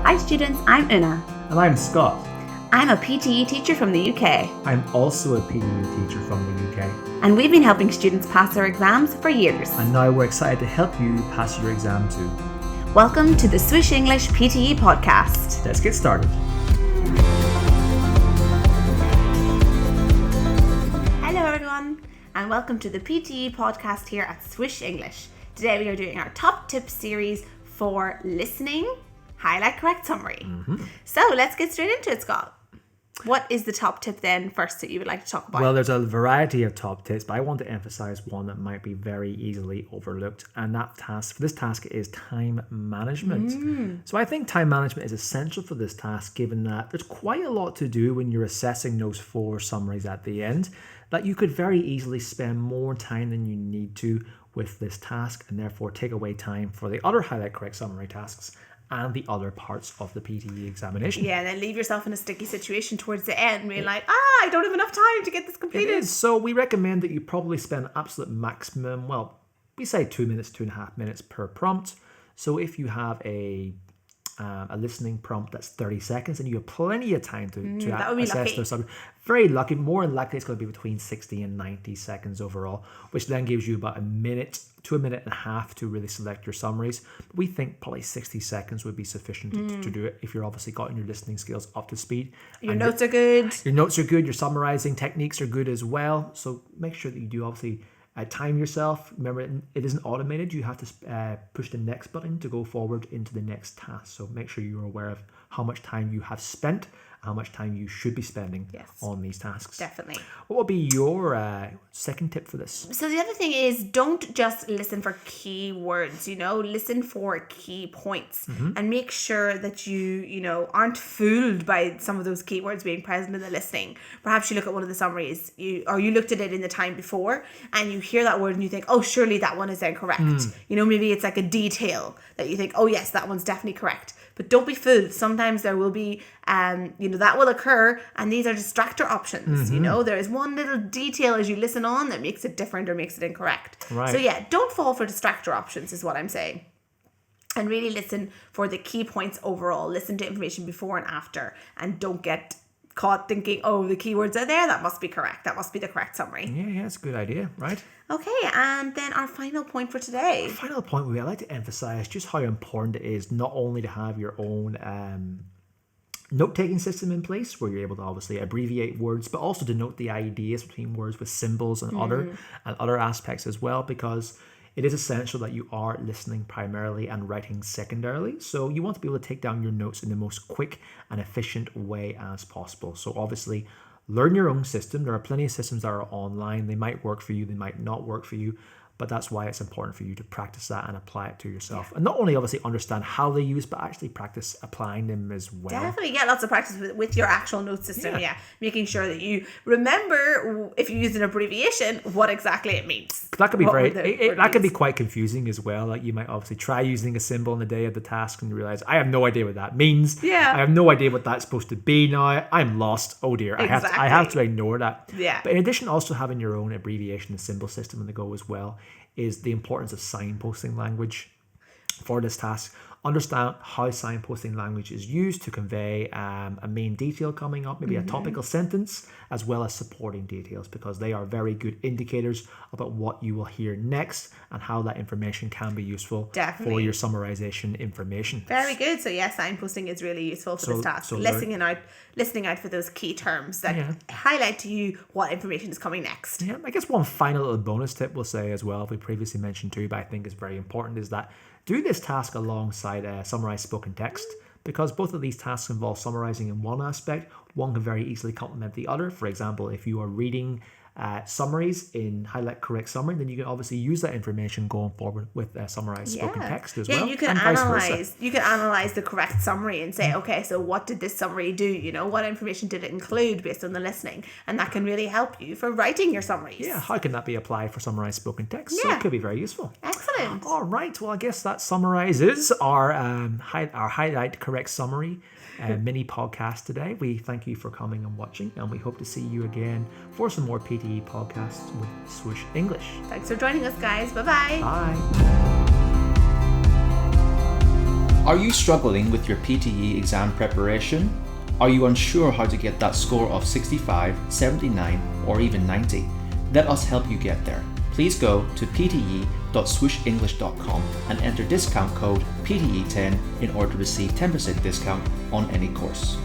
Hi students, I'm Una. And I'm Scott. I'm a PTE teacher from the UK. I'm also a PTE teacher from the UK. And we've been helping students pass their exams for years. And now we're excited to help you pass your exam too. Welcome to the Swoosh English PTE podcast. Let's get started. Hello everyone, and welcome to the PTE podcast here at Swoosh English. Today we are doing our top tips series for listening, highlight correct summary. So let's get straight into it, Scott. What is the top tip then first that you would like to talk about? Well, there's a variety of top tips, but I want to emphasize one that might be very easily overlooked. And this task is time management. So I think time management is essential for this task, given that there's quite a lot to do when you're assessing those 4 summaries at the end, that you could very easily spend more time than you need to with this task, and therefore take away time for the other highlight correct summary tasks and the other parts of the PTE examination. Yeah, and then leave yourself in a sticky situation towards the end, being like, I don't have enough time to get this completed. So we recommend that you probably spend an absolute maximum, well, we say 2 minutes, 2.5 minutes per prompt. So if you have a listening prompt that's 30 seconds and you have plenty of time to assess those subjects. Very lucky. More than likely it's going to be between 60 and 90 seconds overall, which then gives you about a minute to a minute and a half to really select your summaries. We think probably 60 seconds would be sufficient to do it if you're obviously gotten your listening skills up to speed. Your notes are good. Your notes are good. Your summarizing techniques are good as well. So make sure that you do obviously time yourself. Remember, it isn't automated. You have to push the next button to go forward into the next task. So make sure you're aware of how much time you have spent, how much time you should be spending on these tasks. Definitely. What would be your second tip for this? So the other thing is, don't just listen for key words, listen for key points and make sure that you aren't fooled by some of those keywords being present in the listening. Perhaps you look at one of the summaries you looked at it in the time before and you hear that word and you think, oh, surely that one is incorrect. Maybe it's like a detail that you think, oh yes, that one's definitely correct. But don't be fooled. Sometimes there will be, that will occur, and these are distractor options. There is one little detail as you listen on that makes it different or makes it incorrect. Right. So yeah, don't fall for distractor options is what I'm saying. And really listen for the key points overall. Listen to information before and after, and don't get caught thinking, oh, the keywords are there, that must be correct. That must be the correct summary. Yeah, that's a good idea, right? Okay, and then our final point for today. Final point where I like to emphasize just how important it is not only to have your own note-taking system in place where you're able to obviously abbreviate words, but also to note the ideas between words with symbols and other aspects as well, because it is essential that you are listening primarily and writing secondarily. So you want to be able to take down your notes in the most quick and efficient way as possible. So obviously, learn your own system. There are plenty of systems that are online. They might work for you, they might not work for you. But that's why it's important for you to practice that and apply it to yourself. Yeah. And not only obviously understand how they use, but actually practice applying them as well. Definitely get lots of practice with your actual note system. Yeah. Making sure that you remember, if you use an abbreviation, what exactly it means. That could be that could be quite confusing as well. Like you might obviously try using a symbol on the day of the task and you realize, I have no idea what that means. Yeah. I have no idea what that's supposed to be now. I'm lost. Oh dear. Exactly. I have to ignore that. Yeah. But in addition, also having your own abbreviation and symbol system on the go as well is the importance of signposting language for this task. Understand how signposting language is used to convey a main detail coming up, maybe a topical sentence, as well as supporting details, because they are very good indicators about what you will hear next and how that information can be useful for your summarization information. Very good. So yeah, signposting is really useful for this task. Listening out for those key terms that highlight to you what information is coming next. Yeah, I guess one final little bonus tip we'll say as well, we previously mentioned too, but I think is very important, is that do this task alongside Summarise Spoken Text, because both of these tasks involve summarizing in one aspect. One can very easily complement the other. For example, if you are reading summaries in highlight correct summary, then you can obviously use that information going forward with Summarise Spoken Text as well. Yeah, you can analyze the correct summary and say, okay, so what did this summary do? What information did it include based on the listening? And that can really help you for writing your summaries. Yeah, how can that be applied for Summarise Spoken Text? So it could be very useful. Excellent. All right, well, I guess that summarizes our highlight correct summary mini podcast today. We thank you for coming and watching, and we hope to see you again for some more PTE podcasts with Swoosh English. Thanks for joining us, guys. Bye-bye. Bye. Are you struggling with your PTE exam preparation? Are you unsure how to get that score of 65, 79, or even 90? Let us help you get there. Please go to pte.swooshenglish.com and enter discount code PTE10 in order to receive 10% discount on any course.